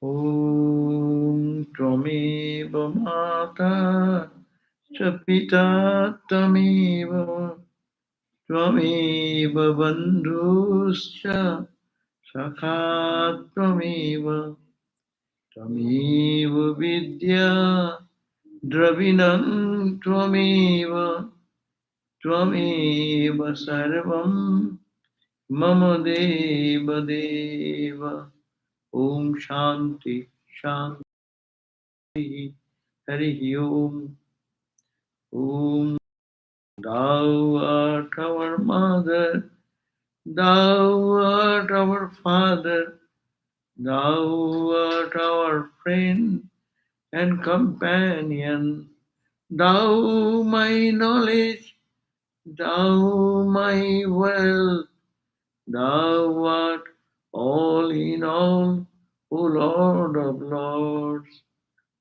Om Tvameva Mata Chapita Tameva Tvameva Bandhuscha Sakha Tvameva Tvameva Vidya Dravinam Tvameva Tvameva Sarvam Mama Deva Deva Om Shanti Shanti Hari Om Om Thou art our mother, Thou art our father, Thou art our friend and companion, Thou my knowledge, Thou my wealth, Thou art all in all, O Lord of Lords.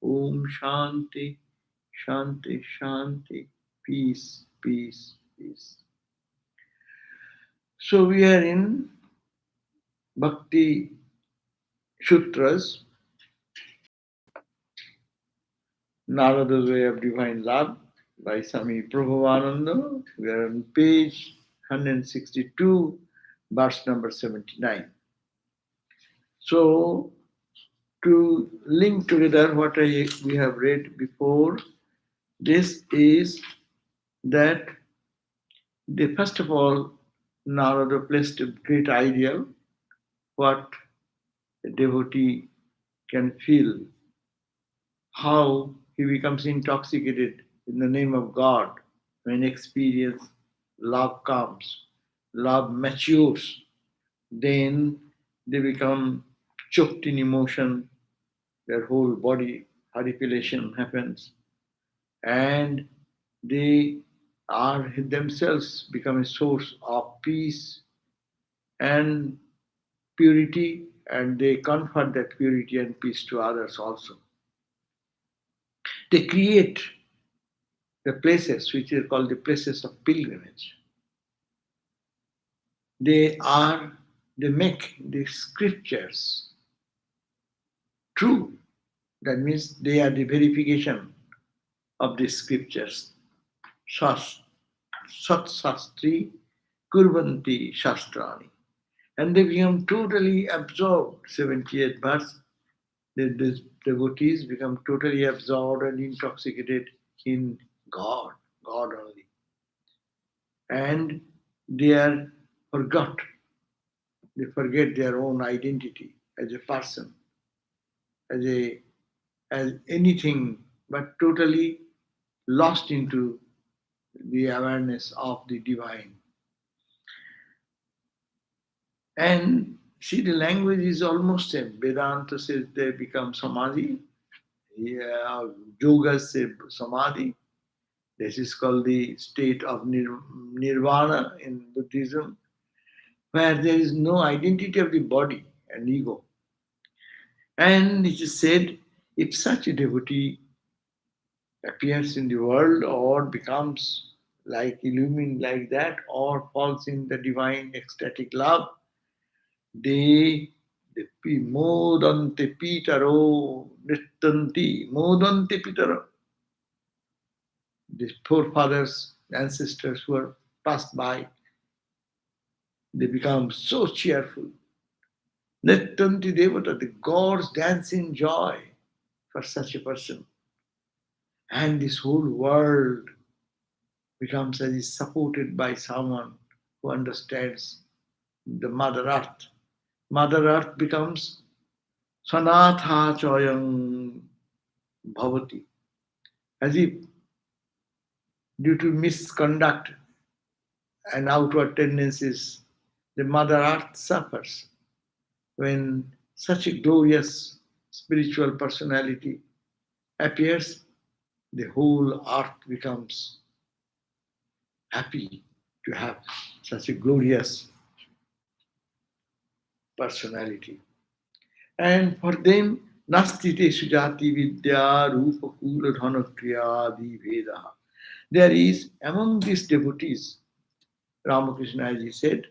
Om Shanti, Shanti, Shanti, peace, peace, peace. So we are in Bhakti Sutras, Narada's Way of Divine Love by Swami Prabhupada. We are on page 162, verse number 79. So to link together what we have read before, this is that first of all, Narada placed a great ideal what a devotee can feel, how he becomes intoxicated in the name of God when experience, love comes, love matures, then they become choked in emotion, their whole body articulation happens, and they are themselves become a source of peace and purity, and they confer that purity and peace to others also. They create the places which are called the places of pilgrimage. They make the scriptures true. That means they are the verification of the scriptures. Sat Sastri Kurvanti Shastrani. And they become totally absorbed. 78th verse. The devotees become totally absorbed and intoxicated in God, God only. And they are forgot. They forget their own identity as a person, as anything, but totally lost into the awareness of the divine. And see, the language is almost same. Vedanta says they become samadhi. Yeah, yoga says samadhi. This is called the state of nirvana in Buddhism, where there is no identity of the body and ego. And it is said, if such a devotee appears in the world or becomes like illumined like that or falls in the divine ecstatic love, they modante pitaro nittanti, modante pitaro. The forefathers, ancestors who are passed by, they become so cheerful. Nittanti devata, the gods dance in joy for such a person. And this whole world becomes as is supported by someone who understands the Mother Earth. Mother Earth becomes Sanatha Choyam Bhavati. As if due to misconduct and outward tendencies, the Mother Earth suffers. When such a glorious spiritual personality appears, the whole earth becomes happy to have such a glorious personality. And for them, nastite sujati vidya rupa kula dhana kriyadi veda. There is, among these devotees, Ramakrishna, as he said,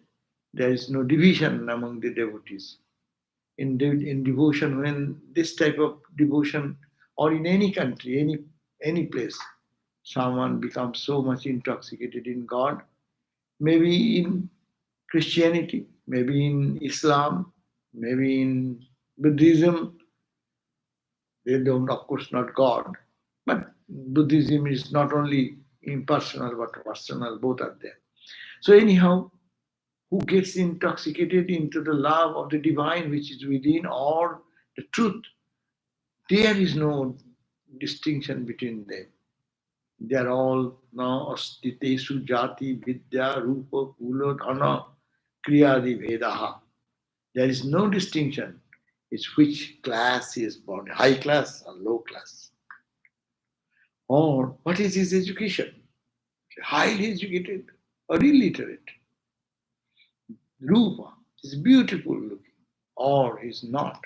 there is no division among the devotees. in devotion, when this type of devotion, or in any country, any place, someone becomes so much intoxicated in God, maybe in Christianity, maybe in Islam, maybe in Buddhism, they don't, of course, not God, but Buddhism is not only impersonal but personal, both are there. So, anyhow, who gets intoxicated into the love of the divine which is within, or the truth, there is no distinction between them. They are all now astitesu jati vidya rupa kulo dhana kriyadi vedaha. There is no distinction. It's which class he is born, high class or low class. Or what is his education? Highly educated or illiterate. Rupa is beautiful looking, or he's not.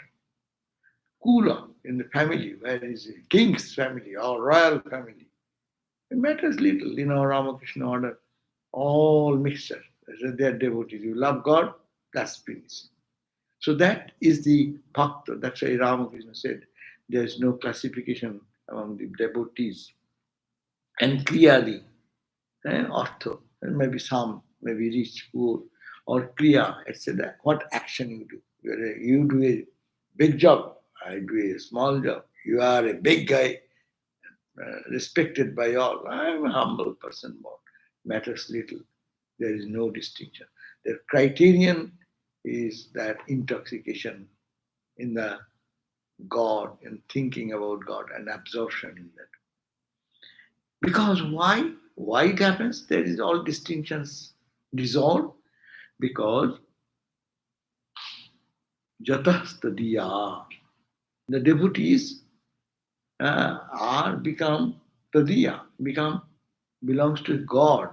Kula in the family, where is a king's family or royal family. It matters little in our Ramakrishna order. All mixture. They are devotees. You love God, that's finished. So that is the bhakta. That's why Ramakrishna said there is no classification among the devotees. And kriyadi, artha, and maybe some, maybe rich, poor, or kriya, etc. What action you do. You do a big job, I do a small job. You are a big guy, respected by all. I am a humble person, more matters little. There is no distinction. The criterion is that intoxication in the God and thinking about God and absorption in that. Because why? Why it happens? There is all distinctions dissolved because jatastadiya. The devotees are become tadiya, become belongs to God.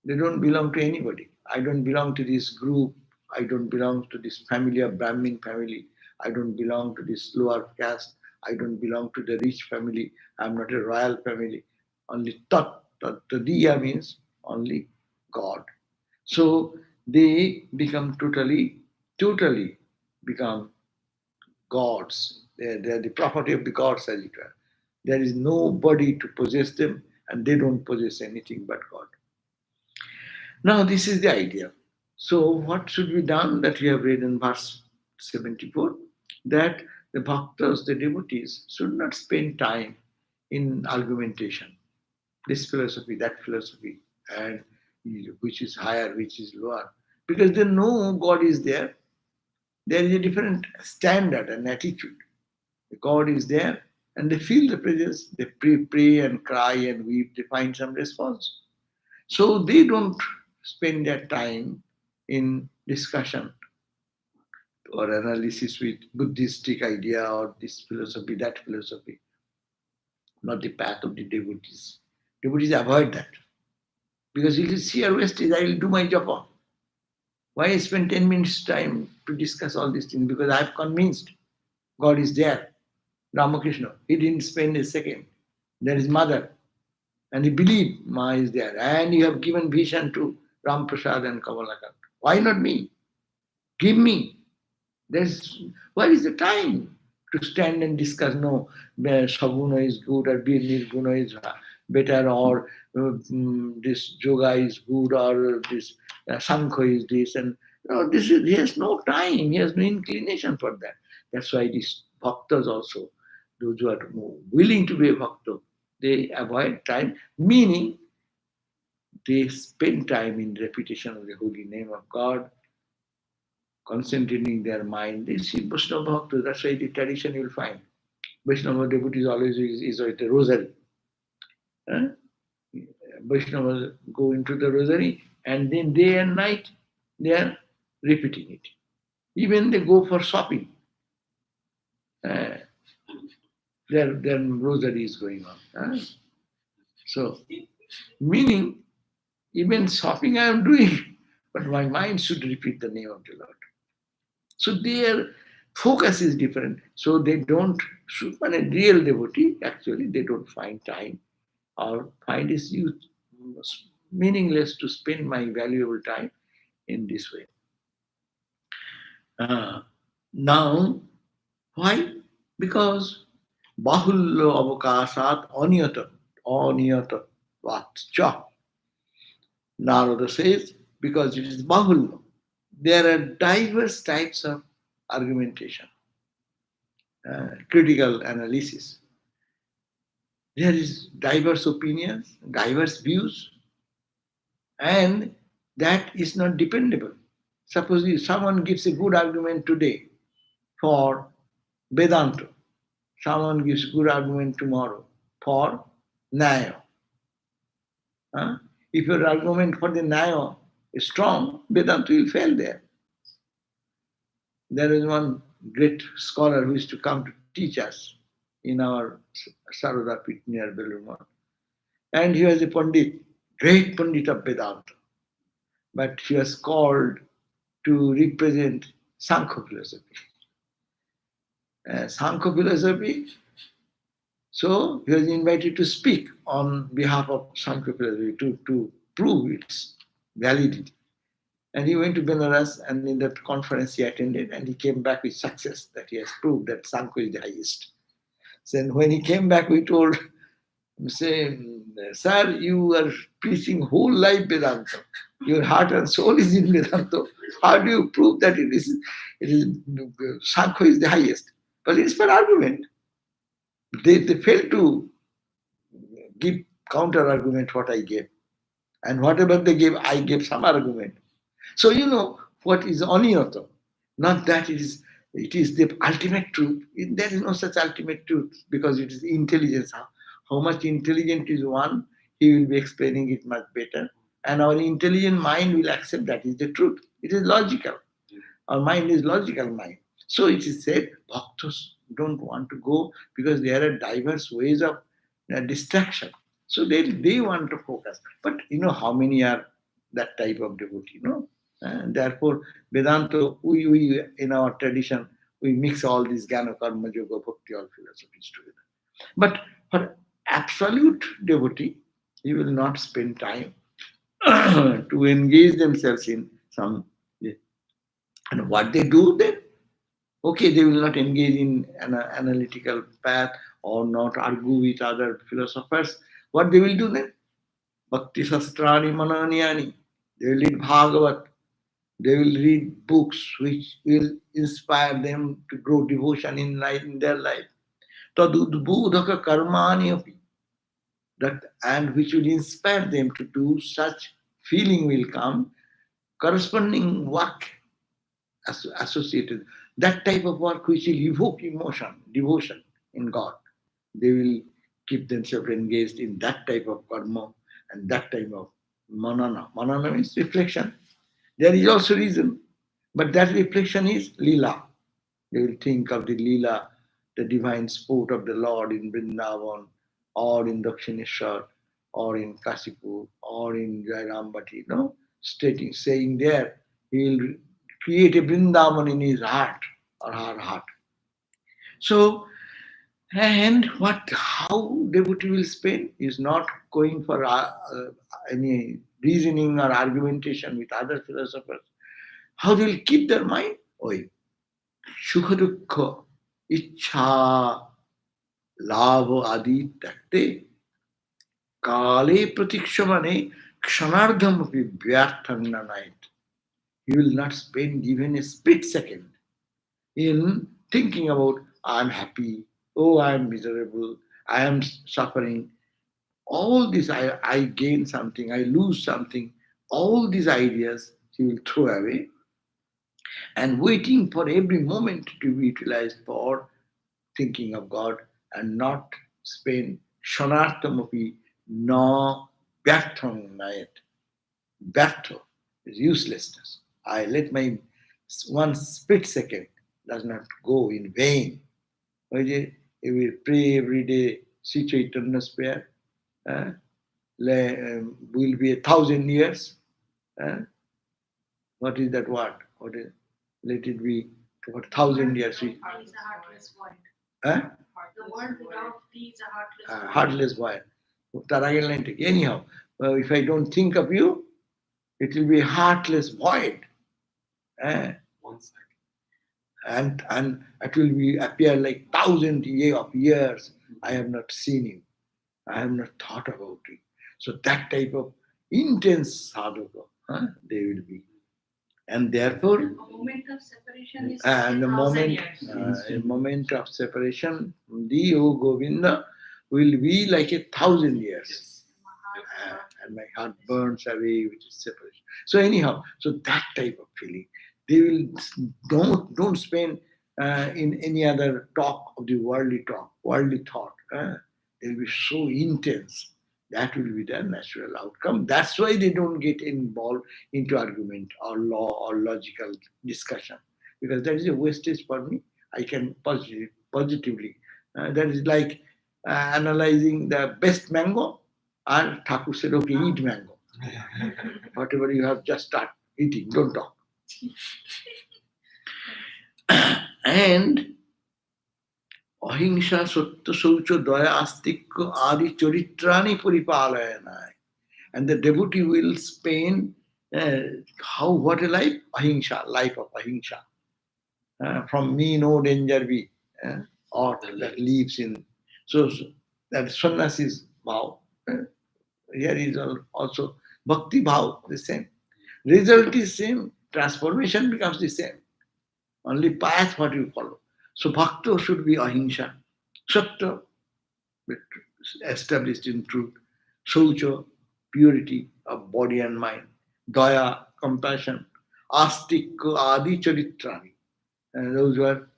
They don't belong to anybody. I don't belong to this group. I don't belong to this family of Brahmin family. I don't belong to this lower caste. I don't belong to the rich family. I'm not a royal family. Only Tadiya means only God. So they become totally become gods. They're the property of the gods, as it were. There is nobody to possess them, and they don't possess anything but God. Now, this is the idea. So, what should be done that we have read in verse 74? That the bhaktas, the devotees, should not spend time in argumentation, this philosophy, that philosophy, and which is higher, which is lower, because they know God is there. There is a different standard and attitude. God is there, and they feel the presence. They pray and cry and weep. They find some response. So they don't spend their time in discussion or analysis with Buddhistic idea or this philosophy, that philosophy, not the path of the devotees. Devotees avoid that. Because it is sheer wastage, I will do my job. Why I spend 10 minutes time to discuss all these things? Because I am convinced God is there. Ramakrishna, he didn't spend a second. There is mother. And he believed Ma is there. And you have given vision to Ram Prasad and Kamalakant. Why not me? Give me. There's where is the time to stand and discuss? No, Saguna is good or Bir Nirguna is better, or this yoga is good, or this Sankha is this, and this is, he has no time, he has no inclination for that. That's why these bhaktas also, those who are willing to be a bhakta, they avoid time, meaning they spend time in repetition of the holy name of God, concentrating their mind. They see Vaishnava Bhakta, that's why the tradition you will find. Vaishnava devotees always is with the rosary. Huh? Vaishnavas go into the rosary and then day and night they are repeating it. Even they go for shopping. Uh, their rosary is going on. Huh? So, meaning, even shopping I am doing, but my mind should repeat the name of the Lord. So their focus is different. So they don't, when a real devotee, actually, they don't find time or find it meaningless to spend my valuable time in this way. Uh, now, why? Because bahulyo avakasat aniyata vatcha. Narada says, because it is bahulyo. There are diverse types of argumentation, critical analysis. There is diverse opinions, diverse views, and that is not dependable. Suppose if someone gives a good argument today for Vedanta, someone gives good argument tomorrow for Nyaya. Huh? If your argument for the Nyaya is strong, Vedanta will fail there. There is one great scholar who used to come to teach us in our Sarada pit near Belur. And he was a Pandit, great Pandit of Vedanta. But he was called to represent Sankhya philosophy. Sankhya philosophy, so he was invited to speak on behalf of Sankhya philosophy to prove its validity. And he went to Benares, and in that conference he attended, and he came back with success that he has proved that Sankhya is the highest. Then when he came back, we told, say, sir, you are preaching whole life Vedanta. Your heart and soul is in Vedanta. How do you prove that it is Sankhya is the highest? Well, it's for argument. They fail to give counter argument what I gave. And whatever they gave, I gave some argument. So you know what is aniyata. Not that it is the ultimate truth. There is no such ultimate truth because it is intelligence. How much intelligent is one, he will be explaining it much better. And our intelligent mind will accept that is the truth. It is logical. Our mind is logical mind. So it is said, bhaktas don't want to go because there are diverse ways of distraction. So they want to focus. But you know how many are that type of devotee, no? And therefore, Vedanta, we in our tradition, we mix all these Jnana, Karma, Yoga, Bhakti, all philosophies together. But for absolute devotee, he will not spend time to engage themselves in some. And what they do then? Okay, they will not engage in an analytical path or not argue with other philosophers. What they will do then? Bhakti Sastrani Mananiyani. They will read Bhagavat. They will read books which will inspire them to grow devotion in life in their life. Tadudbudhaka karmani api. That and which will inspire them to do such feeling will come, corresponding work associated. That type of work which will evoke emotion, devotion in God. They will keep themselves engaged in that type of karma and that type of manana. Manana means reflection. There is also reason, but that reflection is lila. They will think of the lila, the divine sport of the Lord in Vrindavan, or in Dakshineshwar, or in Kasipur, or in Jairambati, no? Stating, saying there, he will create a Vrindavan in his heart or her heart. So, and what how devotee will spend is not going for any reasoning or argumentation with other philosophers. How they will keep their mind? Oh, সুখ দুঃখ ইচ্ছা লাভ আদি ত্যাগতে কালে প্রতীক্ষমানে ক্ষণার্ধমপি ব্যর্থং না night. You will not spend even a split second in thinking about I'm happy, oh I'm miserable, I am suffering. All this I gain something, I lose something. All these ideas he will throw away and waiting for every moment to be utilized for thinking of God and not spend shanartamapi no ব্যর্থং nayat. ব্যর্থ is uselessness. I let my one split second does not go in vain. If we pray every day, Sri Chaitanya's prayer uh, will be 1,000 years. Uh, what is that word? What is, let it be for 1,000 years. Huh? The world without thee is a heartless void. তার আগের line থেকে anyhow, if I don't think of you, it will be a heartless void. 1 second. and it will be appear like thousand year of years. I have not seen him. I have not thought about it. So that type of intense sadhaka, they will be. And therefore, A moment of separation is and the 10,000 moment, years. a moment of separation, the O Govinda will be like 1,000 years. And my heart burns away with its separation. So anyhow, so that type of feeling, they will don't spend in any other talk of the worldly thought. They'll be so intense. That will be their natural outcome. That's why they don't get involved into argument or law or logical discussion, because that is a wastage for me. I can positively. That is like analyzing the best mango, and Thakur said, okay, eat mango. Whatever you have, just start eating, don't talk. And अहिंसा सत्य शौच दया आस्तिक्य आदि चरित्राणि परिपालयनाय. And the devotee will spend how what a life? Ahimsa, life of ahimsa. From me no danger be, or that lives in. So that sannyasi's vow. Here is also bhakti bhav, the same. Result is same, transformation becomes the same. Only path what you follow. So bhakta should be ahimsa, satya, established in truth, saucha, purity of body and mind, daya, compassion, astika, adi charitrani. And those who are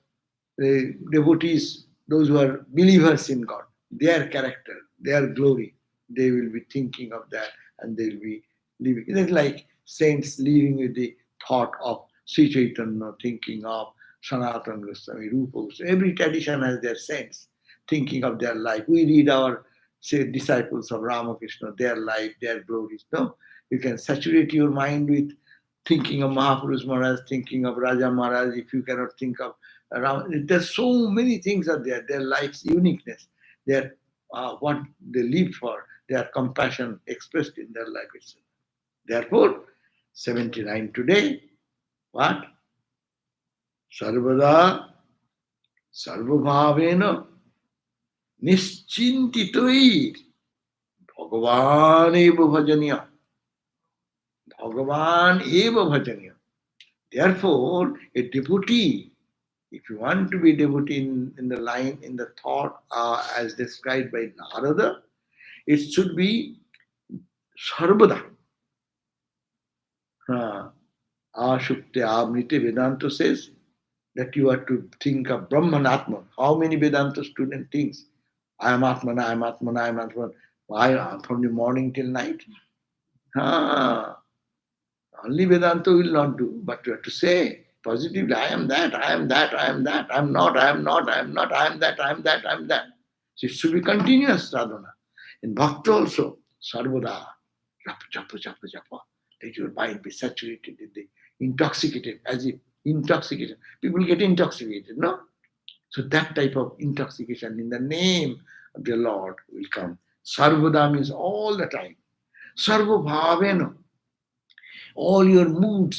the devotees, those who are believers in God, their character, their glory, they will be thinking of that and they will be living. It is like saints living with the thought of Sri Chaitanya, thinking of Sanatana Goswami, Rupa Goswami. Every tradition has their saints thinking of their life. We read our say disciples of Ramakrishna, their life, their glories. No, you can saturate your mind with thinking of Mahapurush Maharaj, thinking of Raja Maharaj. If you cannot think of Ram, there's so many things are there. Their life's uniqueness, their what they live for, their compassion expressed in their life itself. Therefore, 79 today, what? Sarvada sarvabhavena nischintitoi bhagavan eva bhajaniya. Bhagavan eva bhajaniya. Therefore, a devotee, if you want to be a devotee in the line, in the thought as described by Narada, it should be sarvada. Ashukte Amrite Vedanta says that you are to think of Brahman Atman. How many Vedanta student thinks? I am Atman, I am Atman, I am Atman. Why from the morning till night? Only Vedanta will not do, but you have to say positively, I am that, I am that, I am that, I am not, I am not, I am not, I am that, I am that, I am that. So it should be continuous sadhana. In Bhakti also, sarvada, japa, japa, japa, japa. Let your mind be saturated in the intoxicated, as if intoxicated. People get intoxicated, no? So that type of intoxication in the name of the Lord will come. Sarvada means all the time. Sarva bhavena, all your mood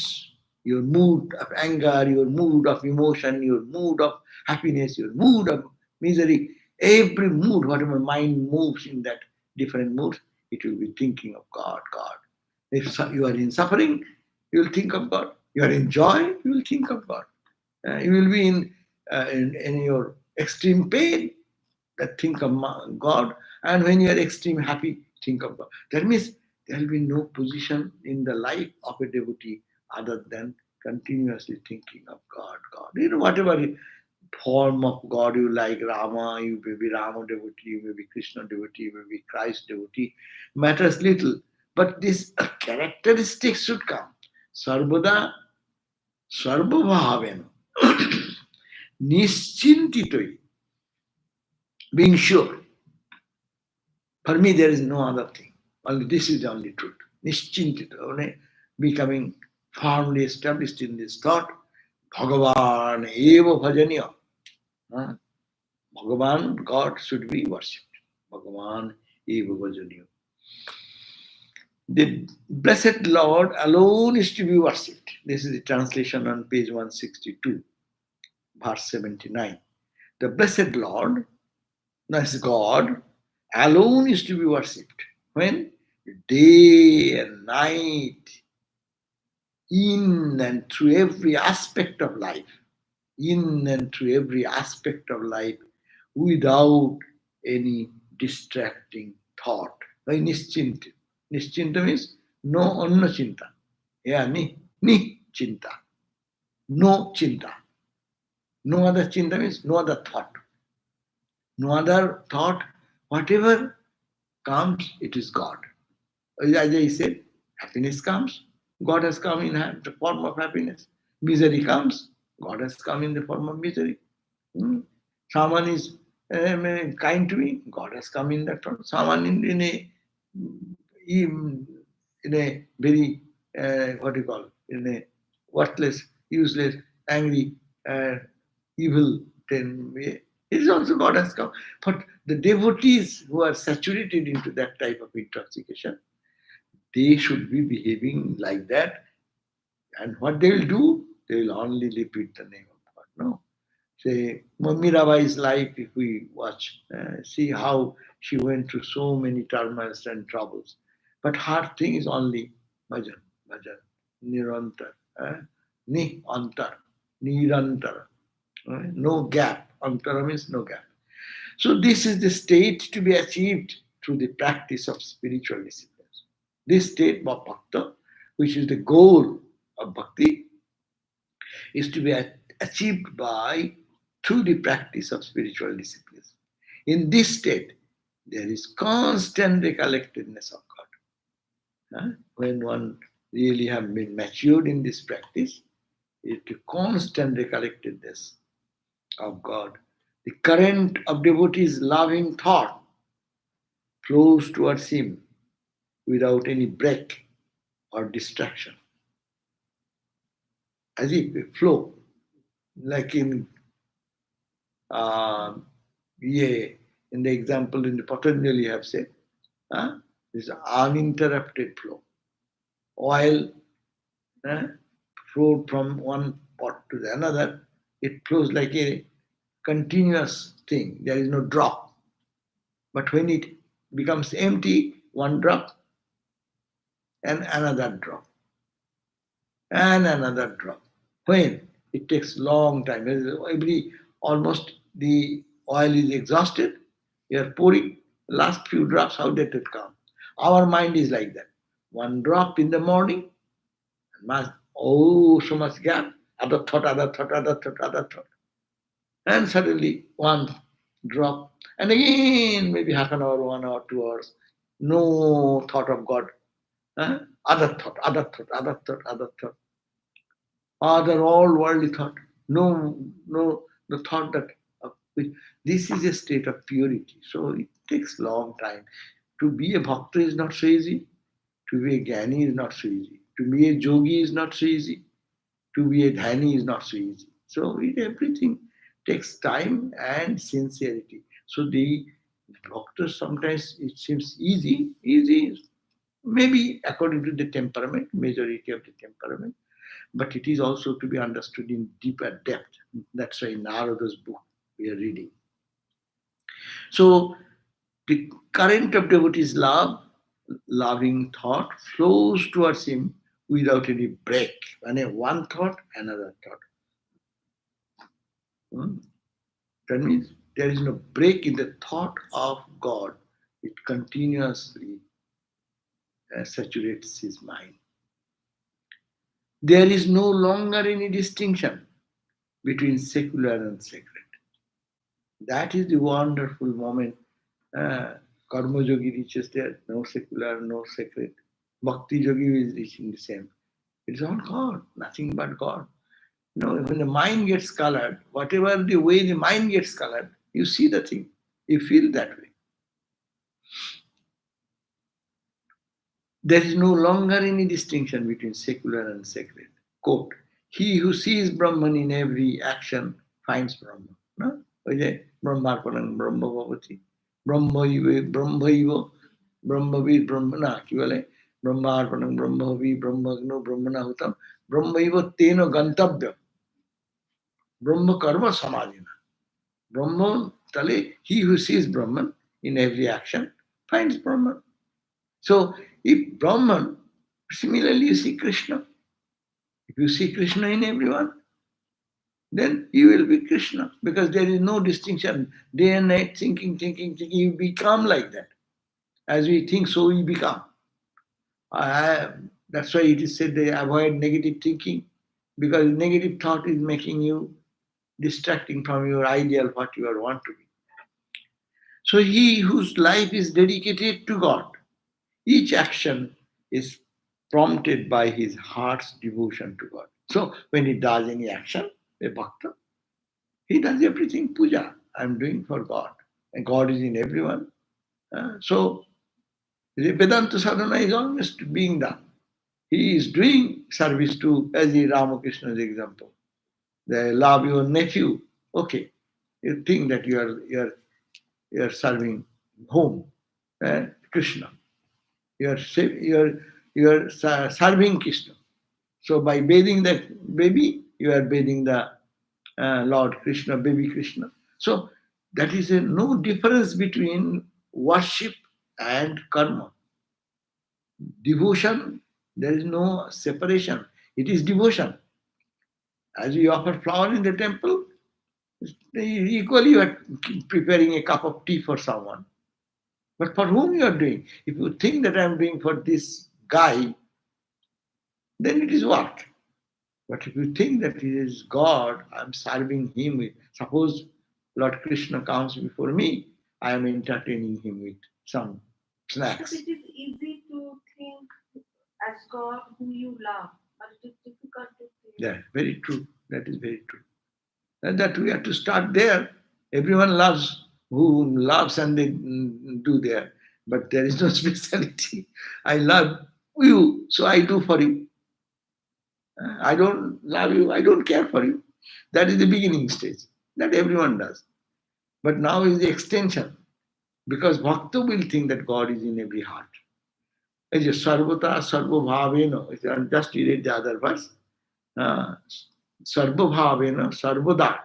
of anger, your mood of emotion, your mood of happiness, your mood of misery, every mood, whatever mind moves in that different moods, it will be thinking of God, God. If you are in suffering, you will think of God. You are in joy, you will think of God. You will be in your extreme pain, that think of God. And when you are extreme happy, think of God. That means there will be no position in the life of a devotee other than continuously thinking of God, God. You know, whatever form of God you like, Rama, you may be Rama devotee, you may be Krishna devotee, you may be Christ devotee, matters little. But this characteristics should come. Sarvada, sarvabhavena, nischintitoi, being sure. For me, there is no other thing. Only this is the only truth. Nischintitoi, becoming firmly established in this thought. Bhagavan eva bhajaniya. Bhagavan, God should be worshipped. Bhagavan eva bhajaniya. The blessed Lord alone is to be worshipped. This is the translation on page 162. verse 79. The blessed Lord, that's God, alone is to be worshipped. When? Day and night, in and through every aspect of life, in and through every aspect of life, without any distracting thought. Like nischinta. Nischinta means no anna chinta. Yeah, ni chinta. No chinta. No other chinta means no other thought. No other thought. Whatever comes, it is God. As I said, happiness comes, God has come in the form of happiness. Misery comes, God has come in the form of misery. Hmm? Someone is kind to me, God has come in that form. Someone in a very, what do you call, in a worthless, useless, angry, uh, evil then way. It is also God has come. But the devotees who are saturated into that type of intoxication, they should be behaving like that. And what they will do, they will only repeat the name of God. No. Say, Mirabai's life, if we watch, see how she went through so many turmoils and troubles. But her thing is only bhajan, bhajan, nirantar, ni antar, nirantar. No gap. Antara means no gap. So this is the state to be achieved through the practice of spiritual disciplines. This state of bhakta, which is the goal of bhakti, is to be achieved by through the practice of spiritual disciplines. In this state, there is constant recollectedness of God. When one really have been matured in this practice, it is constant recollectedness of God. The current of devotee's loving thought flows towards him without any break or distraction. As if a flow, like uh, yeah, in the example in the Patanjali have said, this uninterrupted flow. Oil flowed from one pot to the another, it flows like a continuous thing. There is no drop. But when it becomes empty, one drop and another drop and another drop. When? It takes long time. Every almost the oil is exhausted. You are pouring last few drops. How did it come? Our mind is like that. One drop in the morning, so much gap. Other thought, other thought, other thought, other thought, and suddenly one drop, and again maybe half an hour, 1 hour, 2 hours. No thought of God. Other thought, other thought, other thought, other thought. Other all worldly thought. No, the thought that this is a state of purity. So it takes long time. To be a bhakta is not so easy. To be a jnani is not so easy. To be a yogi is not so easy. To be a dhani is not so easy. So everything takes time and sincerity. So the bhaktas sometimes it seems easy. Easy maybe according to the temperament, majority of the temperament, but it is also to be understood in deeper depth. That's why Narada's book we are reading. So the current of devotee's love, loving thought flows towards him without any break. And one thought, another thought. Hmm? That means there is no break in the thought of God. It continuously saturates his mind. There is no longer any distinction between secular and sacred. That is the wonderful moment. Karma Yogi reaches there, no secular, no sacred. Bhakti Yogi is reaching the same. It's all God, nothing but God. When the mind gets colored, whatever the way the mind gets colored, you see the thing, you feel that way. There is no longer any distinction between secular and sacred. Quote, he who sees Brahman in every action finds Brahman. No? Brahmarpanam Brahma Bhavati. Brahmaiva Brahmavid Brahmana. Ki bole? Brahmarpanam Brahmavi Brahmagno Brahmanahutam. Brahmaiva teno gantabhya. Brahma karma samadhina. Brahman, tale, he who sees Brahman in every action finds Brahman. So if Brahman, similarly you see Krishna. If you see Krishna in everyone, then you will be Krishna because there is no distinction. Day and night, thinking, thinking, thinking, you become like that. As we think, so we become. That's why it is said they avoid negative thinking because negative thought is making you distracting from your ideal, what you are want to be. So he whose life is dedicated to God, each action is prompted by his heart's devotion to God. So when he does any action, a bhakta, he does everything puja. I'm doing for God. And God is in everyone. So the Vedanta sadhana is always being done. He is doing service to, as the Ramakrishna's example. They love your nephew. Okay. You think that you are serving whom? Krishna. You are serving Krishna. So by bathing that baby, you are bathing the Lord Krishna, baby Krishna. So that is no difference between worship and karma. Devotion, there is no separation. It is devotion. As you offer flower in the temple, equally you are preparing a cup of tea for someone. But for whom you are doing? If you think that I am doing for this guy, then it is work. But if you think that it is God, I am serving him with, suppose Lord Krishna comes before me, I am entertaining him with some But snacks. it is easy to think as God who you love, but it is difficult to think. Yeah, very true. That is very true. And that we have to start there. Everyone loves who loves and they do there. But there is no speciality. I love you, so I do for you. I don't love you, I don't care for you. That is the beginning stage. That everyone does. But now is the extension. Because Bhakta will think that God is in every heart. As a Sarvata Sarvabhavena, just read the other verse. Uh, Sarvabhavena, Sarvada.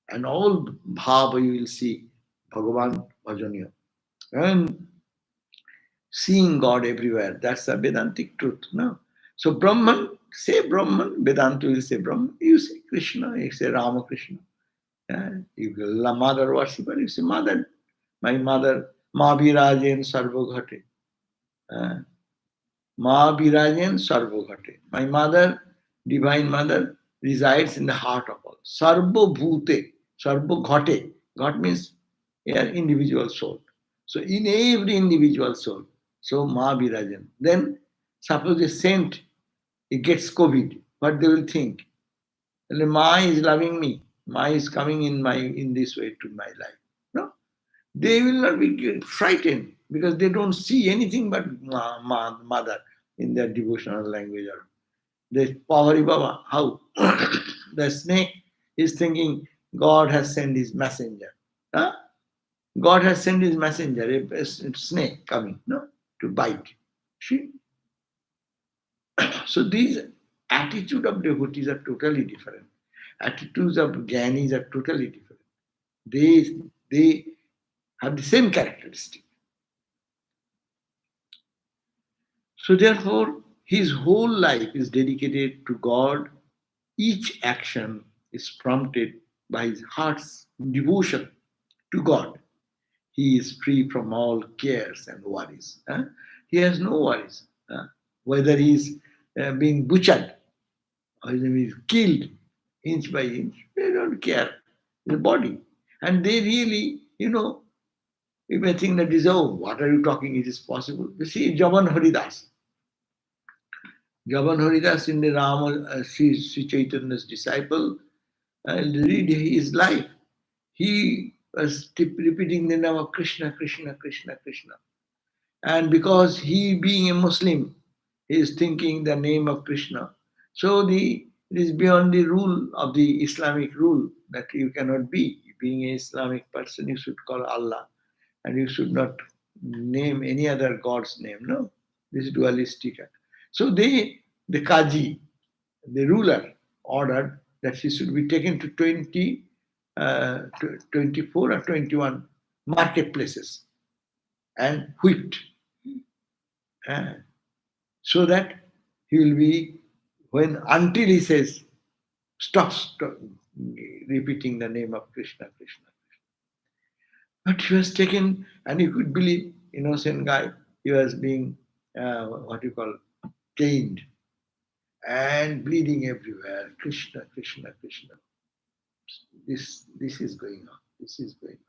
And all bhava you will see Bhagavan Bhajaniya. And seeing God everywhere. That's a Vedantic truth. No? So Brahman, say Brahman, Vedanta will say Brahman, you say Krishna, you say Ramakrishna. You will mother worshipper, you say mother, my mother, Ma Virajen Sarvogate. Uh, Ma Virajan Sarvogate. My mother, divine mother, resides in the heart of all. Sarvo Bhute, Sarvo Ghate. Ghat means an individual soul. So in every individual soul. So Ma Virajan. Then suppose a saint he gets COVID, what they will think? Well, Ma is loving me. Ma is coming in this way to my life. No, they will not be frightened because they don't see anything but mother in their devotional language. Or the Pahari Baba, how? The snake is thinking God has sent his messenger. Huh? God has sent his messenger, a snake coming, no, to bite. See? So these attitude of devotees are totally different. Attitudes of Gyanis are totally different. They have the same characteristic. So therefore, his whole life is dedicated to God. Each action is prompted by his heart's devotion to God. He is free from all cares and worries. He has no worries. Whether he is being butchered or he is killed inch by inch, they don't care. The body. And they really, you may think that is, oh, what are you talking? It is possible. You see, Javan Haridas. Javan Haridas in the Rama, Sri Chaitanya's disciple, read his life. He was repeating the name of Krishna, Krishna, Krishna, Krishna. And because he being a Muslim, he is thinking the name of Krishna. So it is beyond the rule of the Islamic rule that you cannot be. Being an Islamic person, you should call Allah and you should not name any other God's name. No, this is dualistic. So the Kaji, the ruler, ordered that he should be taken to 24 or 21 marketplaces and whipped, uh, so that he will be, when until he says, stop repeating the name of Krishna, Krishna. But he was taken, and you could believe, innocent guy, he was being, what you call, caned and bleeding everywhere. Krishna, Krishna, Krishna. This is going on. This is going on.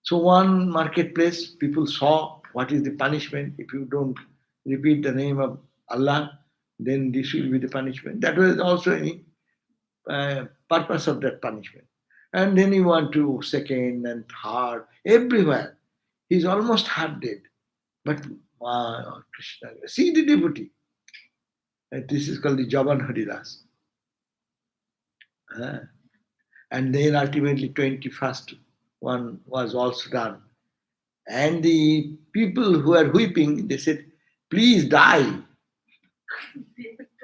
So one marketplace, people saw what is the punishment if you don't repeat the name of Allah. Then this will be the punishment. That was also any purpose of that punishment. And then he went to second and third, everywhere. He's almost half dead. But Krishna, see the devotee. This is called the Javan Haridas. Uh, and then ultimately 21st one was also done. And the people who are weeping, they said, please die.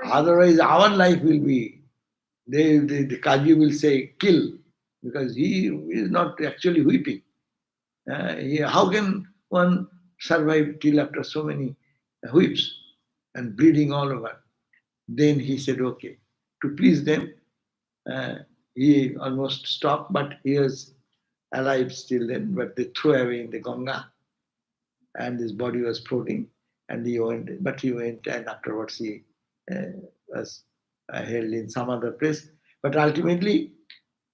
Otherwise our life will be, the Kaji will say, kill. Because he is not actually weeping. How can one survive till after so many whips and bleeding all over? Then he said, okay, to please them, uh, he almost stopped, but he was alive still then, but they threw away in the Ganga, and his body was floating, and he went, and afterwards he was held in some other place. But ultimately,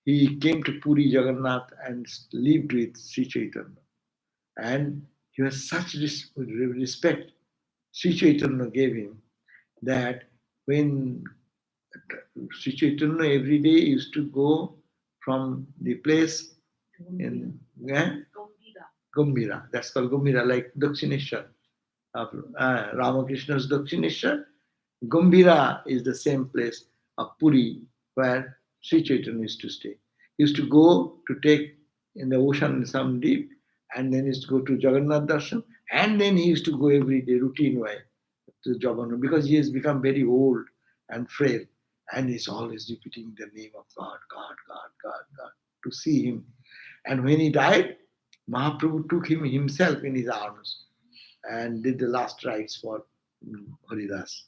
he came to Puri Jagannath and lived with Sri Chaitanya. And he was such respect Sri Chaitanya gave him, that when Sri Chaitanya every day used to go from the place in Gambira, that's called Gambira, like Dakshineshwar, Ramakrishna's Dakshineshwar. Gambira is the same place of Puri where Sri Chaitanya used to stay. He used to go to take in the ocean some deep, and then he used to go to Jagannath Darshan, and then he used to go every day routine way to Jagannath, because he has become very old and frail, and he's always repeating the name of God, God, God, God, God, to see him. And when he died, Mahaprabhu took him himself in his arms and did the last rites for Haridas.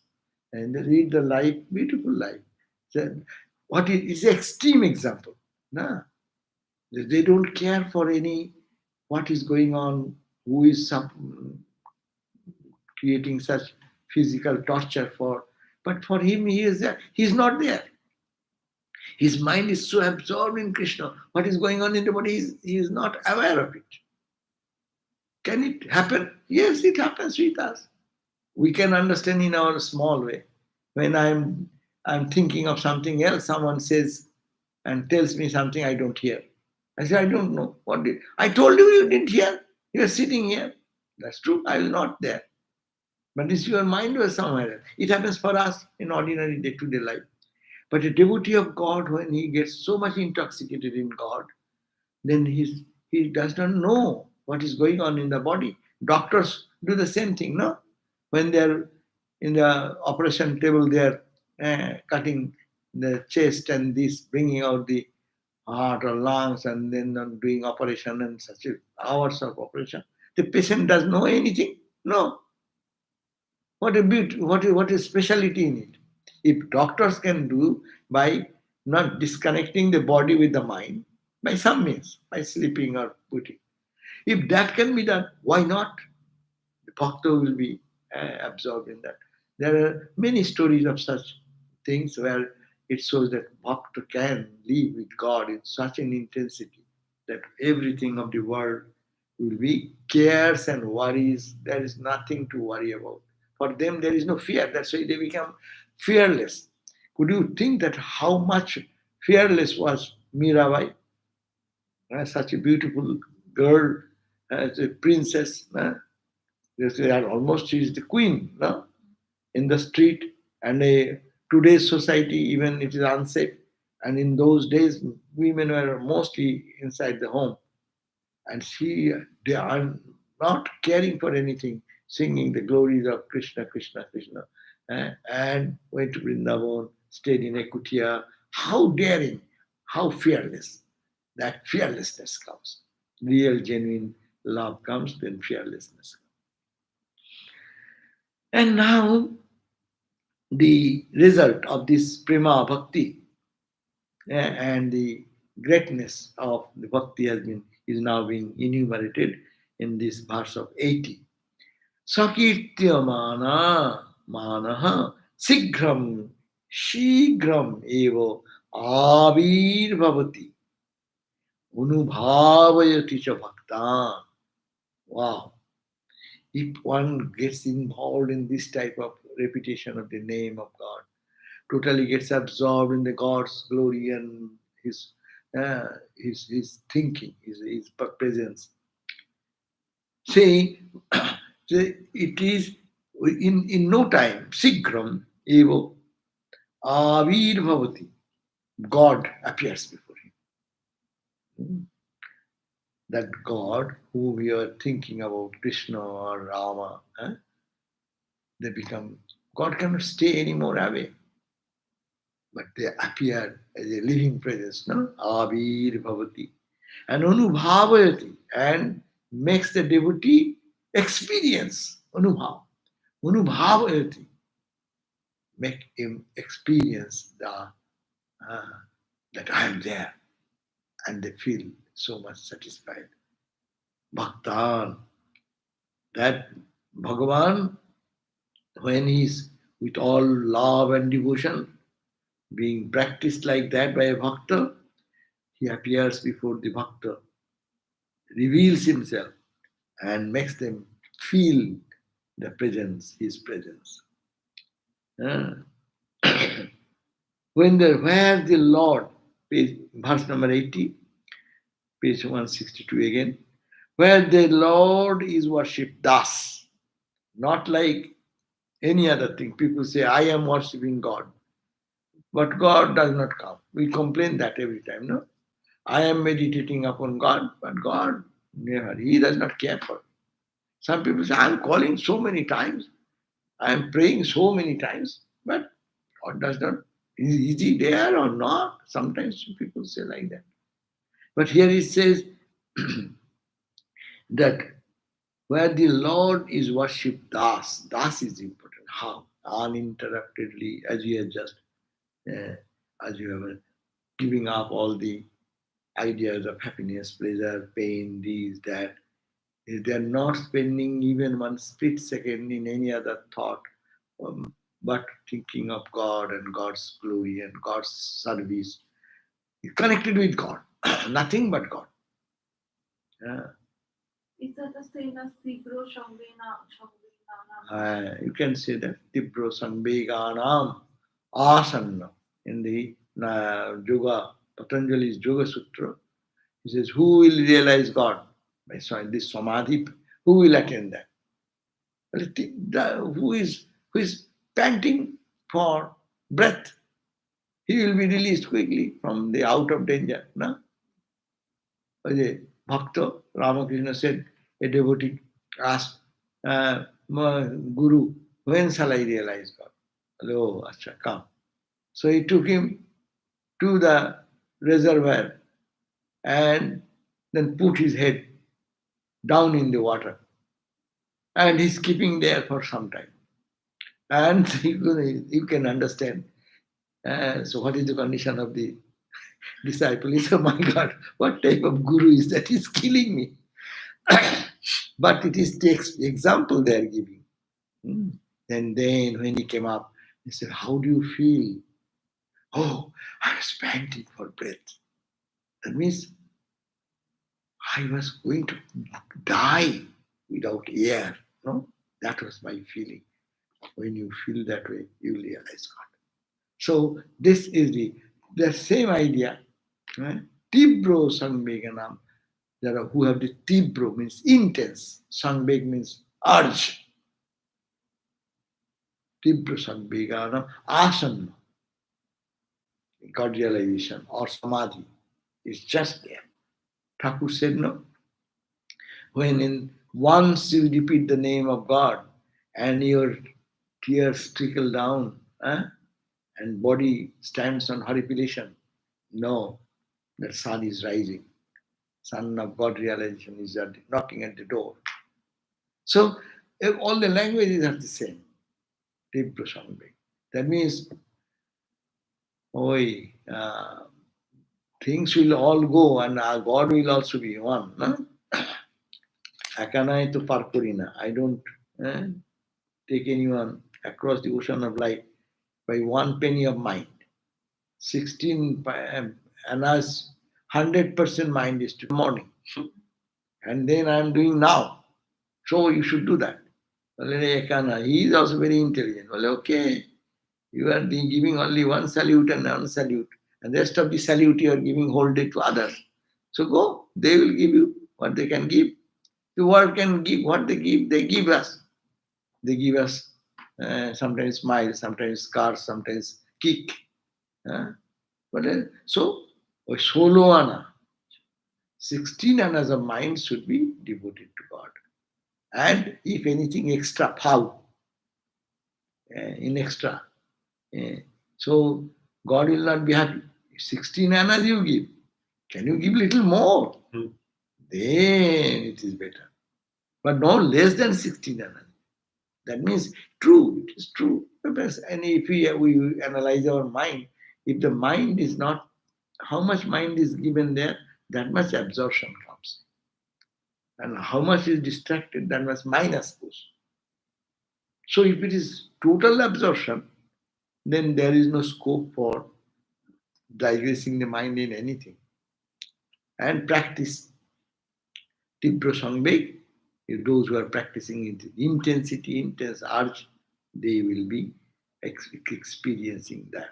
And they read the life, beautiful life. So what is extreme example? Nah. They don't care for any what is going on, who is creating such physical torture for. But for him, he is there. He's not there. His mind is so absorbed in Krishna. What is going on in the body, he is not aware of it. Can it happen? Yes, it happens with us. We can understand in our small way. When I'm thinking of something else, someone says and tells me something I don't hear. I say, I don't know. What did I told you you didn't hear? You're sitting here. That's true. I was not there. But it's your mind was somewhere else. It happens for us in ordinary day-to-day life. But a devotee of God, when he gets so much intoxicated in God, then he does not know what is going on in the body. Doctors do the same thing, no? When they're in the operation table, they're cutting the chest and this, bringing out the heart or lungs, and then doing operation and such hours of operation. The patient doesn't know anything. No. What a beauty, what is speciality in it? If doctors can do by not disconnecting the body with the mind, by some means, by sleeping or putting. If that can be done, why not? The bhakta will be absorbed in that. There are many stories of such things where it shows that bhakta can live with God in such an intensity that everything of the world will be cares and worries. There is nothing to worry about. For them, there is no fear. That's why they become fearless. Could you think that how much fearless was Mirabai? Such a beautiful girl, as a princess. They are almost, she is the queen, no? In the street. And today's society, even it is unsafe. And in those days, women were mostly inside the home. And they are not caring for anything, singing the glories of Krishna, Krishna, Krishna. And went to Vrindavan, stayed in a kutia How daring, how fearless. That fearlessness comes. Real, genuine love comes, then fearlessness. And now the result of this prema bhakti and the greatness of the bhakti is now being enumerated in this verse of 80. Sakityamana manaha sigram shigram evo avirbhavati unubhavayati cha bhaktan. Wow. If one gets involved in this type of repetition of the name of God, totally gets absorbed in the God's glory and uh, his thinking, his presence. See, it is in no time, Sigram evo Avir Bhavati, God appears before him. That God who we are thinking about, Krishna or Rama, they become, God cannot stay anymore away. But they appear as a living presence, no? Avir Bhavati. And Anubhavayati, and makes the devotee experience Anubhav. Anubhavayati, make him experience uh, that I am there, and they feel so much satisfied. Bhaktan, that Bhagavan, when he's with all love and devotion, being practiced like that by a bhakta, he appears before the bhakta, reveals himself, and makes them feel the presence, his presence. Uh, where the Lord, verse number 80, page 162 again, where the Lord is worshipped thus, not like any other thing. People say, I am worshipping God, but God does not come. We complain that every time, no? I am meditating upon God, but God never, He does not care for me. Some people say, I am calling so many times, I am praying so many times, but God does not, is He there or not? Sometimes people say like that. But here it says that where the Lord is worshipped, das is important. How? Uninterruptedly, as you have just, uh, as you have giving up all the ideas of happiness, pleasure, pain, these, that. They are not spending even one split second in any other thought, but thinking of God and God's glory and God's service. Connected with God, nothing but God. Yeah. Is that the same as Tigro Shambhina? You can say that Tibro Sanbeganam Asanna in the Yoga, Patanjali's Yoga Sutra. He says, who will realize God? By this Samadhi, who will attain that? Well, who is panting for breath? He will be released quickly from the out of danger. No? A Bhakta, Ramakrishna said, a devotee asked, my Guru, when shall I realize God? Hello, Acha, come. So he took him to the reservoir and then put his head down in the water. And he's keeping there for some time. And you can understand. So, what is the condition of the disciple? He said, oh my God, what type of guru is that? He's killing me. But it is takes example they are giving. Hmm. And then when he came up, he said, how do you feel? Oh, I was panting for breath. That means I was going to die without air. No? That was my feeling. When you feel that way, you realize God. So this is the same idea. Right? Tibro Sangbeganam. There are who have the tibro means intense. Sangbeg means urge. Tibro Sangbeganam asana. God realization or samadhi is just there. Thakur said no. When once you repeat the name of God and your tears trickle down, and body stands on horripilation. No, that sun is rising. Son of God realization is knocking at the door. So all the languages are the same. Tibra Sangbe. That means, oi, things will all go and our God will also be one. No? Akanai to Parkurina. I don't eh, take anyone across the ocean of life by one penny of mind. 16 annas, 100% mind is to morning. And then I'm doing now. So you should do that. Well, he is also very intelligent. Well, okay, you are giving only one salute and one salute, and the rest of the salute you are giving whole day to others. So go, they will give you what they can give. The world can give what they give. They give us. They give us sometimes smile, sometimes scars, sometimes kick. But so solo ana, 16 annas of mind should be devoted to God. And if anything extra, how in extra. Eh, So God will not be happy. 16 annas you give. Can you give little more? Then it is better. But no less than 16 annas. That means true, it is true. And if we analyze our mind, if the mind is not, how much mind is given there, that much absorption comes. And how much is distracted, that much minus goes. So if it is total absorption, then there is no scope for digressing the mind in anything. And practice Tibra Sangbek, if those who are practicing it, intensity, intense urge, they will be experiencing that.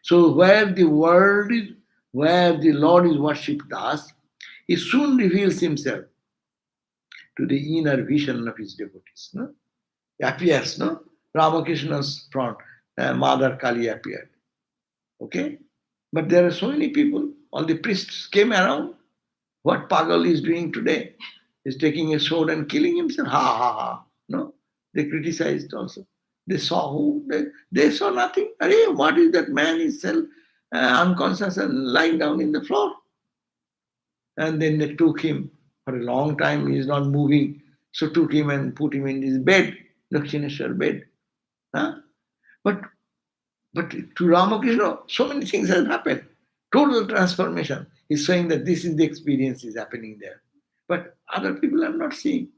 So where the world is, where the Lord is worshipped thus, he soon reveals himself to the inner vision of his devotees. No? He appears, no? Ramakrishna's front, Mother Kali appeared. Okay? But there are so many people, all the priests came around. What Pagal is doing today? He's taking a sword and killing himself. Ha ha ha. No? They criticized also. They saw who? They saw nothing. Arey, what is that man is still unconscious and lying down in the floor? And then they took him for a long time. He is not moving. So took him and put him in his bed, Dakshineshwar bed. Huh? But But to Ramakrishna, so many things have happened. Total transformation. He's saying that this is the experience is happening there. But other people are not seeing.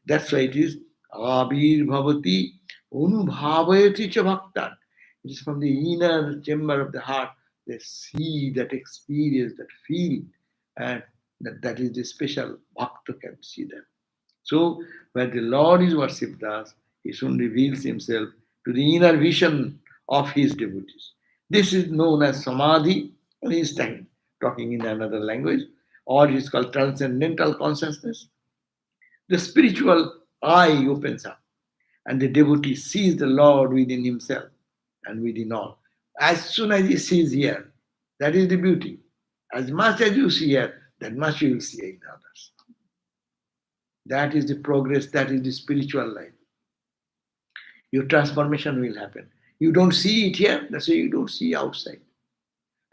That's why it is Abir Bhavati Unubhavayati Cha Bhaktan. It is from the inner chamber of the heart. They see that experience, that feel, and that is the special bhakta can see that. So, where the Lord is worshipped thus, he soon reveals himself to the inner vision of his devotees. This is known as samadhi, and he is talking in another language, or it is called transcendental consciousness. The spiritual eye opens up, and the devotee sees the Lord within himself and within all. As soon as he sees here, that is the beauty. As much as you see here, that much you will see in others. That is the progress, that is the spiritual life. Your transformation will happen. You don't see it here, that's why you don't see outside.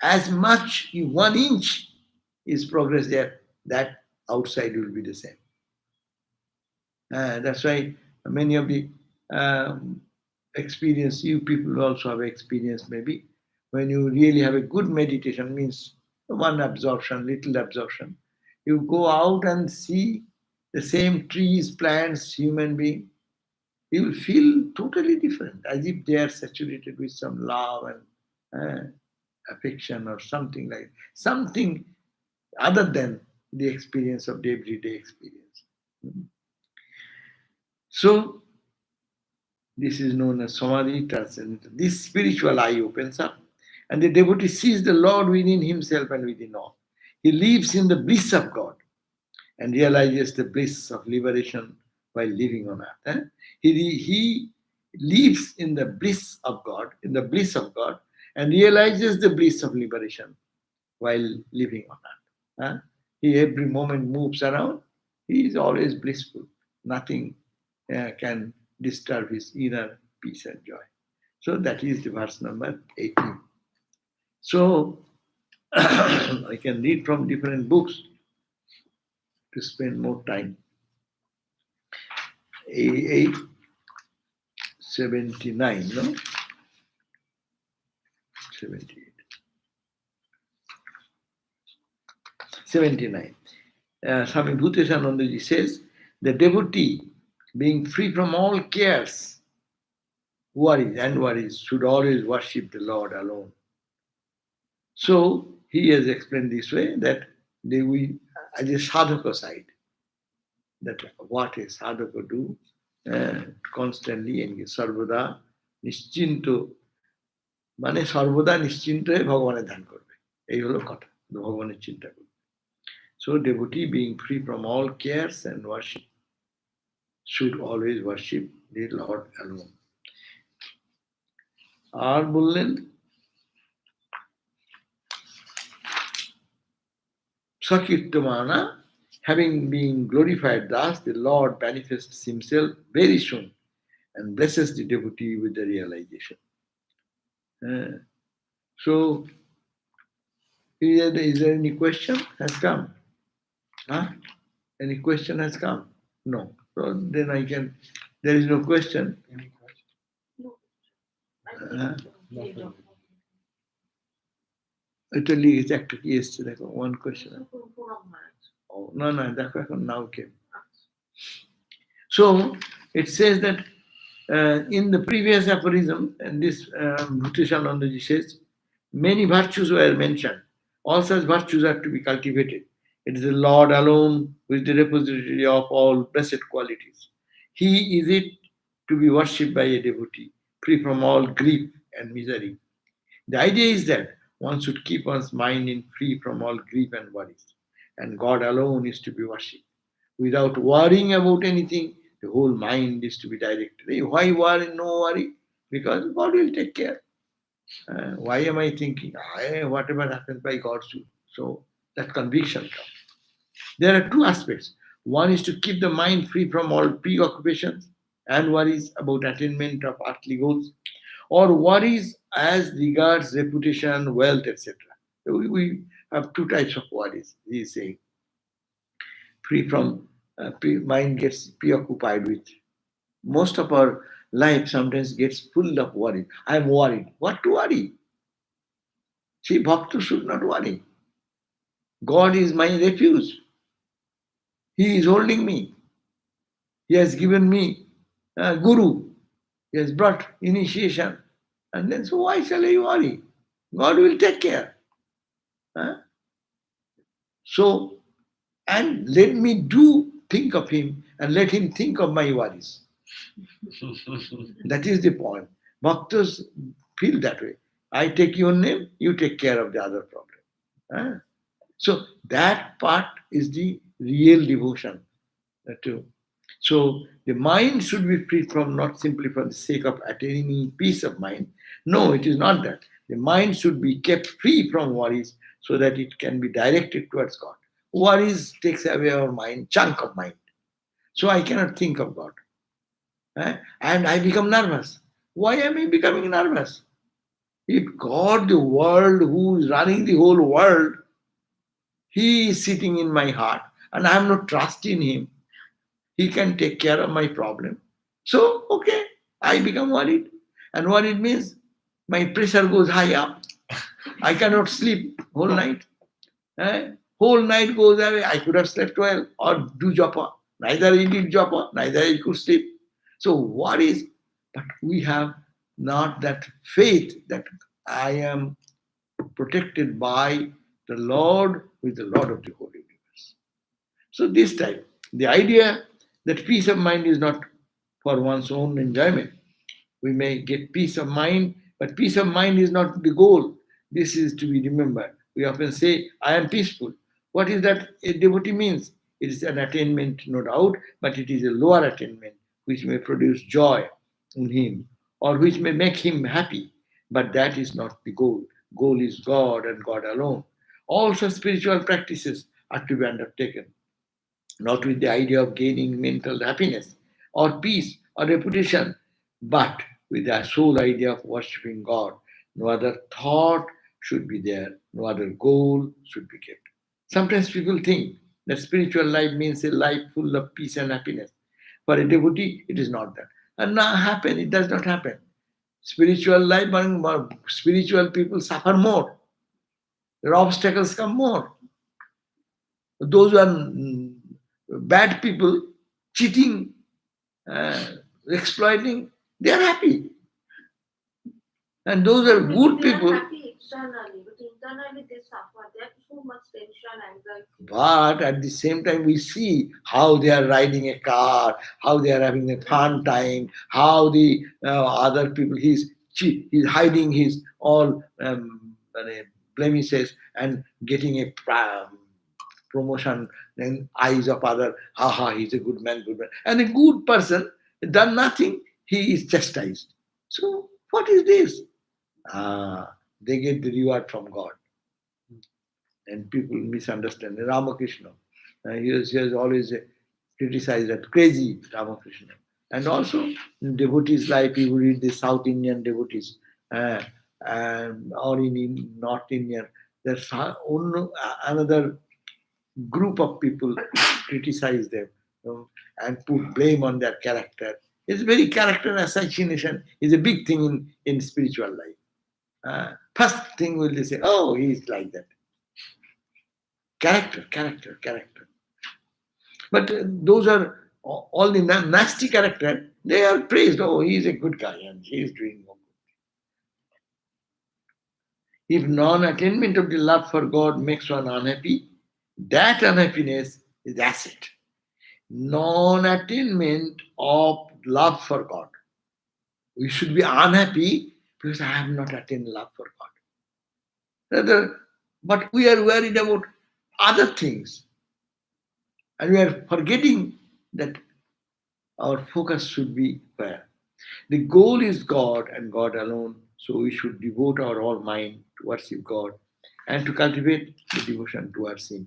As much 1 inch is progress there, that outside will be the same. That's why many of the experience, you people also have experience maybe, when you really have a good meditation, means one absorption, little absorption. You go out and see the same trees, plants, human being, you will feel totally different, as if they are saturated with some love and affection or something like something other than the experience of the everyday experience. So this is known as samadhi transcendental. This spiritual eye opens up, and the devotee sees the Lord within himself and within all. He lives in the bliss of God and realizes the bliss of liberation while living on earth. He lives in the bliss of God, and realizes the bliss of liberation while living on earth. He every moment moves around. He is always blissful. Nothing can disturb his inner peace and joy. So that is the verse number 18. So I can read from different books to spend more time. 879, no? 78. 79. Swami Bhuteshanandaji says, the devotee, being free from all cares, worries, should always worship the Lord alone. So he has explained this way that we, as a sadhaka side, that what a sadhaka do, constantly engage, sarvada নিশ্চিন্ত, মানে সর্বদা নিশ্চিন্ত হয়ে ভগবানের ধ্যান করবে, এই হলো কথা, ভগবানের চিন্তা করবে। So devotee being free from all cares and worship should always worship the Lord alone. আর বললেন Sakirtamana, having been glorified thus, the Lord manifests himself very soon and blesses the devotee with the realization. So, is there any question has come? Huh? Any question has come? No. So then I can, there is no question. No. I Uh, think এটা লিখেছে একটা কি এসছে দেখো, one question. Purab Maharaj. Oh, no, দেখো এখন now came. So it says that in the previous aphorism, and this Bhutishanandaji says, many virtues were mentioned. All such virtues are to be cultivated. It is the Lord alone who is the repository of all blessed qualities. He is it to be worshipped by a devotee, free from all grief and misery. The idea is that one should keep one's mind in free from all grief and worries, and God alone is to be worshipped. Without worrying about anything, the whole mind is to be directed. Hey, why worry? No worry, because God will take care. Why am I thinking? Whatever happens by God's will. So that conviction comes. There are two aspects. One is to keep the mind free from all preoccupations and worries about attainment of earthly goals, or worries as regards reputation, wealth, etc. We have two types of worries, he is saying. Free from mind gets preoccupied with. Most of our life sometimes gets full of worry. I am worried. What to worry? See, Bhakta should not worry. God is my refuge. He is holding me. He has given me a guru. He has brought initiation. And then, so why shall I worry? God will take care. Huh? So, and let me think of him and let him think of my worries. That is the point. Bhaktas feel that way. I take your name, you take care of the other problem. Huh? So that part is the real devotion too. So the mind should be free from, not simply for the sake of attaining peace of mind. No, it is not that. The mind should be kept free from worries so that it can be directed towards God. Worries takes away our mind, chunk of mind. So I cannot think of God. And I become nervous. Why am I becoming nervous? If God, the world, who is running the whole world, he is sitting in my heart and I am not trusting him, he can take care of my problem. So, okay, I become worried. And worried means my pressure goes high up. I cannot sleep whole night. Whole night goes away. I could have slept well or do japa. Neither I did japa, neither I could sleep. So what is, but we have not that faith that I am protected by the Lord, who is the Lord of the whole universe. So this time, the idea that peace of mind is not for one's own enjoyment. We may get peace of mind, but peace of mind is not the goal. This is to be remembered. We often say, I am peaceful. What is that a devotee means? It is an attainment, no doubt, but it is a lower attainment which may produce joy in him or which may make him happy. But that is not the goal. Goal is God and God alone. All such spiritual practices are to be undertaken, not with the idea of gaining mental happiness or peace or reputation, but with their sole idea of worshipping God. No other thought should be there, no other goal should be kept. Sometimes people think that spiritual life means a life full of peace and happiness. For a devotee, it is not that. And not happen, it does not happen. Spiritual life, spiritual people suffer more. Their obstacles come more. Those who are bad people, cheating, uh, exploiting, they are happy. And those are Maybe good they are people. happy externally, but internally they suffer. They have so much tension, anxiety. But at the same time, we see how they are riding a car, how they are having a fun time, how the other people, he's hiding his all blemishes and getting a promotion in eyes of other. Ha ha, he's a good man, good man. And a good person done nothing, he is chastised. So what is this? They get the reward from God. And people misunderstand. Ramakrishna, he has always criticized that crazy Ramakrishna. And also in devotees' life, you read the South Indian devotees, uh, or in North Indian, there's another group of people criticize them, and put blame on their character. It's very character assassination is a big thing in spiritual life. First thing will they say, oh, he's like that. Character, character, character. But those are all the nasty character. They are praised. Oh, he is a good guy and he is doing good. If non-attainment of the love for God makes one unhappy, that unhappiness is asset. Non-attainment of love for God. We should be unhappy because I have not attained love for God. Rather, but we are worried about other things and we are forgetting that our focus should be where? The goal is God and God alone, so we should devote our whole mind to worship God and to cultivate the devotion towards Him.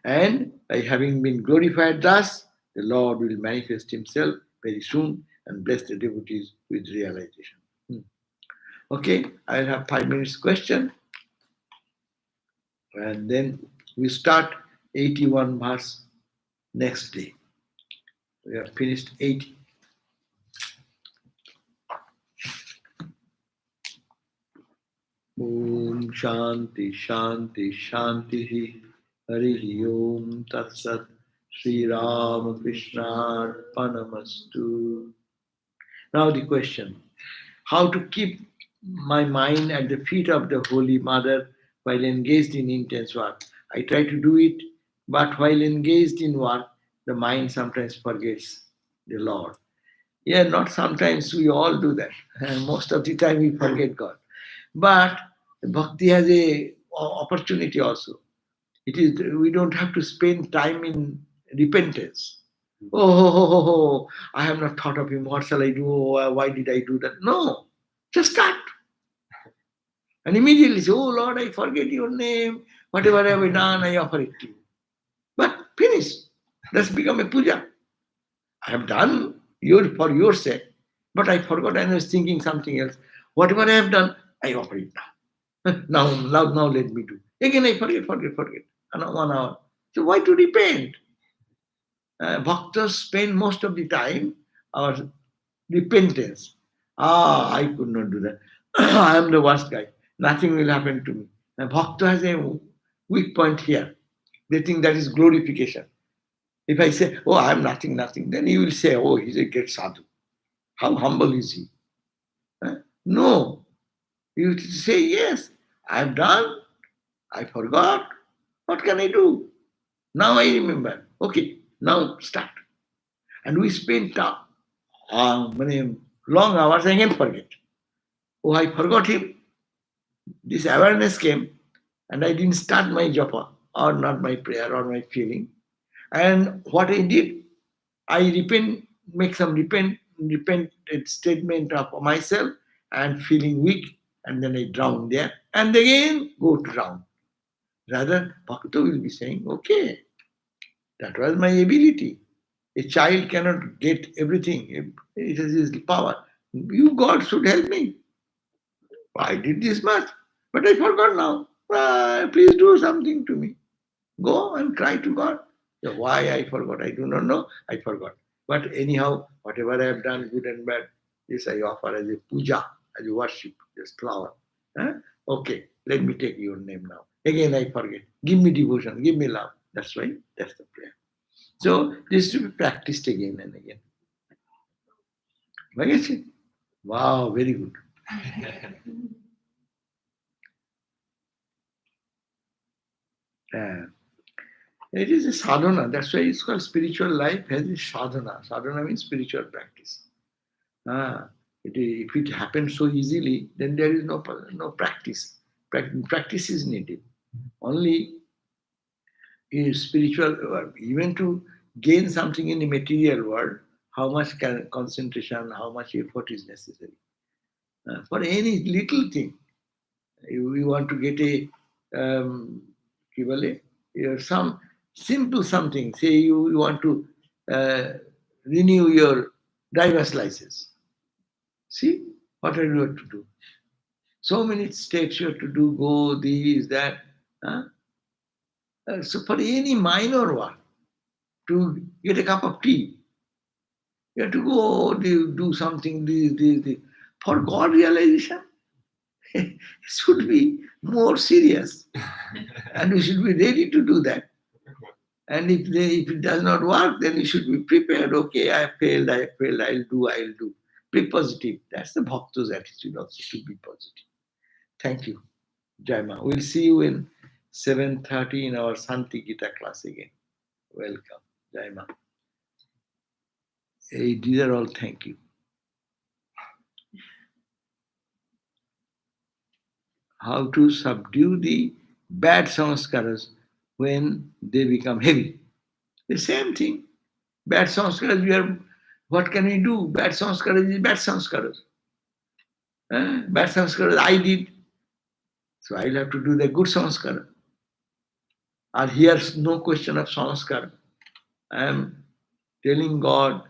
And by having been glorified thus, the Lord will manifest Himself very soon and bless the devotees with realization. Okay, I'll have 5 minutes question and then we start 81 verse next day. We have finished 80. Om Shanti Shanti Shanti Hari Om Tat Sat Sri Ram Krishna Arpanamastu. Now the question, how to keep my mind at the feet of the Holy Mother while engaged in intense work. I try to do it, but while engaged in work, the mind sometimes forgets the Lord. Yeah, not sometimes, we all do that. And most of the time we forget God. But bhakti has a opportunity also. It is we don't have to spend time in repentance. Oh, I have not thought of him. What shall I do? Oh, why did I do that? No, just start. And immediately say, oh Lord, I forget your name. Whatever I have done, I offer it to you. But finish. That's become a puja. I have done your for your sake, but I forgot and I was thinking something else. Whatever I have done, I offer it now. Now let me do. Again I forget. And 1 hour. So why to repent? Bhaktas spend most of the time our repentance. I could not do that. I am the worst guy. Nothing will happen to me. And Bhakta has a weak point here. They think that is glorification. If I say, oh, I am nothing, then he will say, oh, he's a great sadhu. How humble is he? No. You say, yes, I have done, I forgot. What can I do? Now I remember. Okay, now start. And we spend long hours, I can forget. Oh, I forgot him. This awareness came, and I didn't start my japa, or not my prayer, or my feeling. And what I did, I make some repented statement of myself, and feeling weak, and then I drown there, and again go to drown. Rather, Bhakta will be saying, okay, that was my ability. A child cannot get everything. It is his power. You, God, should help me. I did this much, but I forgot now. Please do something to me. Go and cry to God. Yeah, why I forgot, I do not know. I forgot. But anyhow, whatever I have done, good and bad, this I offer as a puja, as a worship, just flower. Huh? Okay, let me take your name now. Again, I forget. Give me devotion, give me love. That's why, that's the prayer. So, this to be practiced again and again. Right? Wow, very good. Uh, it is a sadhana. That's why it's called spiritual life has a sadhana. Sadhana means spiritual practice. Ah, if it happens so easily, then there is no practice. Practice is needed. Only is spiritual, even to gain something in the material world, how much concentration, how much effort is necessary. For any little thing, you want to get a, কি বলে, some simple something. Say you want to uh, renew your driver's license. See, what are you to do? So many steps you have to do, go, this, that. Huh? So for any minor one, to get a cup of tea, you have to go do something, this. For God realization, it should be more serious. And we should be ready to do that. And if it does not work, then we should be prepared. Okay, I failed, I'll do. Be positive. That's the Bhakta's attitude also, to be positive. Thank you. Jaima. We'll see you in 7:30 in our Santi Gita class again. Welcome. Jaima. Hey, these are all thank you. How to subdue the bad samskaras when they become heavy. The same thing. Bad samskaras, what can we do? Bad samskaras is bad samskaras. Bad samskaras I did. So I'll have to do the good samskara. And here's no question of samskara. I am telling God,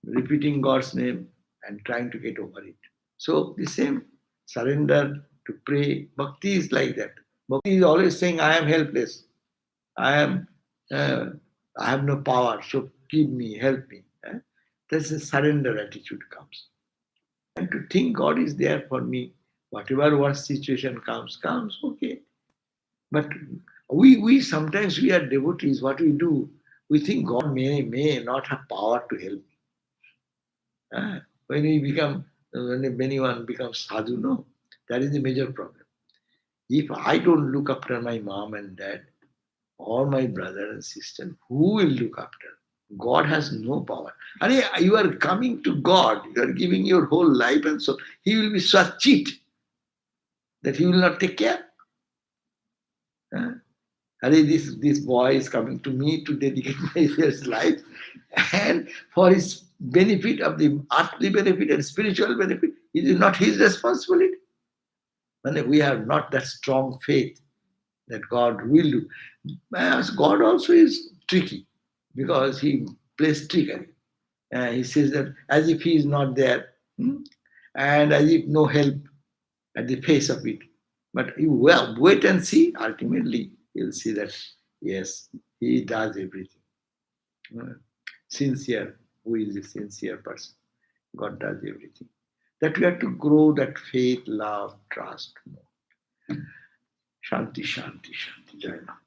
repeating God's name, and trying to get over it. So the same surrender to pray. Bhakti is like that. Bhakti is always saying, I am helpless. I am uh, I have no power, so give me, help me. That's a surrender attitude comes. And to think God is there for me, whatever worst situation comes, okay. But we sometimes we are devotees, what we do, we think God may not have power to help me. When we become, when anyone becomes sadhu, no, that is the major problem. If I don't look after my mom and dad, or my brother and sister, who will look after? God has no power. And you are coming to God, you are giving your whole life and so He will be such cheat that He will not take care. This boy is coming to me to dedicate his life, and for his benefit of the earthly benefit and spiritual benefit, it is not his responsibility. And we have not that strong faith that God will do. As God also is tricky because He plays trickery. He says that as if He is not there, and as if no help at the face of it. But you well wait and see. Ultimately, you'll see that yes, He does everything. Uh, Sincere, who is a sincere person? God does everything. That we have to grow that faith, love, trust more. Shanti, Shanti, Shanti. Jai Ram.